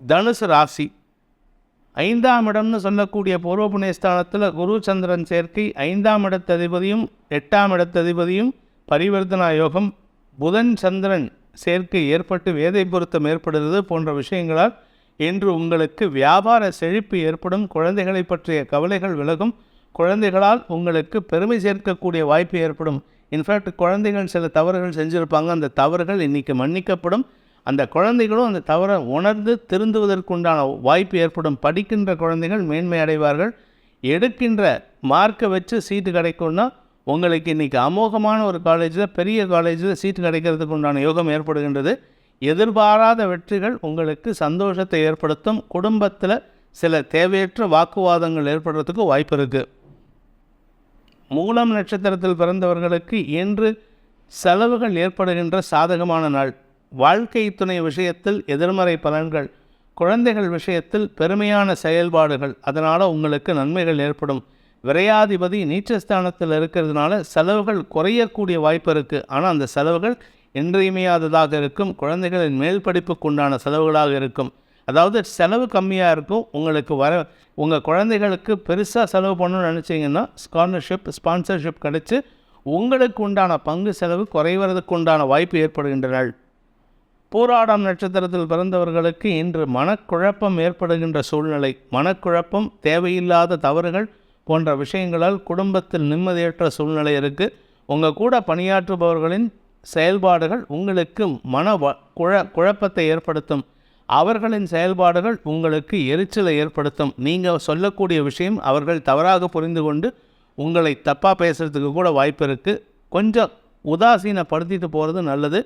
தனுசு ராசி. 5ஆம் இடம்னு சொல்லக்கூடிய பூர்வ புண்ணியஸ்தானத்தில் குரு சந்திரன் சேர்க்கை, 5ஆம் இடத்ததிபதியும் 8ஆம் இடத்ததிபதியும் பரிவர்த்தனா யோகம், புதன் சந்திரன் சேர்க்கை ஏற்பட்டு வேதை பொருத்தம் ஏற்படுவது போன்ற விஷயங்களால் இன்று உங்களுக்கு வியாபார செழிப்பு ஏற்படும். குழந்தைகளை பற்றிய கவலைகள் விலகும். குழந்தைகளால் உங்களுக்கு பெருமை சேர்க்கக்கூடிய வாய்ப்பு ஏற்படும். இன்ஃபேக்ட் குழந்தைகள் சில தவறுகள் செஞ்சுருப்பாங்க, அந்த தவறுகள் இன்றைக்கி மன்னிக்கப்படும். அந்த குழந்தைகளும் அந்த தவறை உணர்ந்து திருந்துவதற்குண்டான வாய்ப்பு ஏற்படும். படிக்கின்ற குழந்தைகள் மேன்மை அடைவார்கள். எடுக்கின்ற மார்க்கை வச்சு சீட்டு கிடைக்கும்னா உங்களுக்கு இன்றைக்கி அமோகமான ஒரு காலேஜில், பெரிய காலேஜில் சீட்டு கிடைக்கிறதுக்கு உண்டான யோகம் ஏற்படுகின்றது. எதிர்பாராத வெற்றிகள் உங்களுக்கு சந்தோஷத்தை ஏற்படுத்தும். குடும்பத்தில் சில தேவையற்ற வாக்குவாதங்கள் ஏற்படுறதுக்கு வாய்ப்பு இருக்குது. மூலம் நட்சத்திரத்தில் பிறந்தவர்களுக்கு இன்று செலவுகள் ஏற்படுகின்ற சாதகமான நாள். வாழ்க்கை துணை விஷயத்தில் எதிர்மறை பலன்கள், குழந்தைகள் விஷயத்தில் பெருமையான செயல்பாடுகள், அதனால் உங்களுக்கு நன்மைகள் ஏற்படும். விரையாதிபதி நீச்சஸ்தானத்தில் இருக்கிறதுனால செலவுகள் குறையக்கூடிய வாய்ப்பு இருக்குது. ஆனால் அந்த செலவுகள் இன்றியமையாததாக இருக்கும். குழந்தைகளின் மேல் படிப்புக்கு உண்டான செலவுகளாக இருக்கும். அதாவது செலவு கம்மியாக இருக்கும். உங்களுக்கு உங்கள் குழந்தைகளுக்கு பெருசாக செலவு பண்ணணும்னு நினச்சிங்கன்னா ஸ்பான்சர்ஷிப் கிடச்சி உங்களுக்கு உண்டான பங்கு செலவு குறைவதற்கு உண்டான வாய்ப்பு ஏற்படுகின்றன. பூராடம் நட்சத்திரத்தில் பிறந்தவர்களுக்கு இன்று மனக்குழப்பம் ஏற்படுகின்ற சூழ்நிலை. மனக்குழப்பம், தேவையில்லாத தவறுகள் போன்ற விஷயங்களால் குடும்பத்தில் நிம்மதியற்ற சூழ்நிலை இருக்குது. உங்கள் கூட பணியாற்றுபவர்களின் செயல்பாடுகள் உங்களுக்கு குழப்பத்தை ஏற்படுத்தும். அவர்களின் செயல்பாடுகள் உங்களுக்கு எரிச்சலை ஏற்படுத்தும். நீங்கள் சொல்லக்கூடிய விஷயம் அவர்கள் தவறாக புரிந்து கொண்டு உங்களை தப்பாக பேசுகிறதுக்கு கூட வாய்ப்பு இருக்குது. கொஞ்சம் உதாசீனப்படுத்திட்டு போகிறது நல்லது.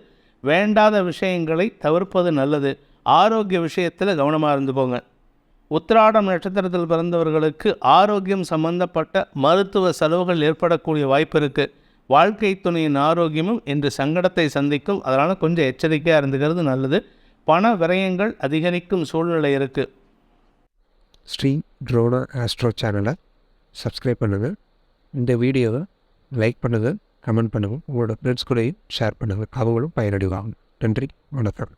வேண்டாத விஷயங்களை தவிர்ப்பது நல்லது. ஆரோக்கிய விஷயத்தில் கவனமாக இருந்துக்கோங்க. உத்திராடம் நட்சத்திரத்தில் பிறந்தவர்களுக்கு ஆரோக்கியம் சம்பந்தப்பட்ட மருத்துவ செலவுகள் ஏற்படக்கூடிய வாய்ப்பு இருக்குது. வாழ்க்கை துணையின் ஆரோக்கியமும் இன்று சங்கடத்தை சந்திக்கும். அதனால் கொஞ்சம் எச்சரிக்கையாக இருந்துக்கிறது நல்லது. பண விரயங்கள் அதிகரிக்கும் சூழ்நிலை இருக்குது. ஸ்ரீ ட்ரோனா ஆஸ்ட்ரோ சேனலை சப்ஸ்கிரைப் பண்ணுங்கள். இந்த வீடியோவை லைக் பண்ணுங்கள், கமெண்ட் பண்ணுங்கள். உங்களோட ஃப்ரெண்ட்ஸ் கூடயும் ஷேர் பண்ணுங்கள். அவங்களும் பயனடைவாங்க. நன்றி, வணக்கம்.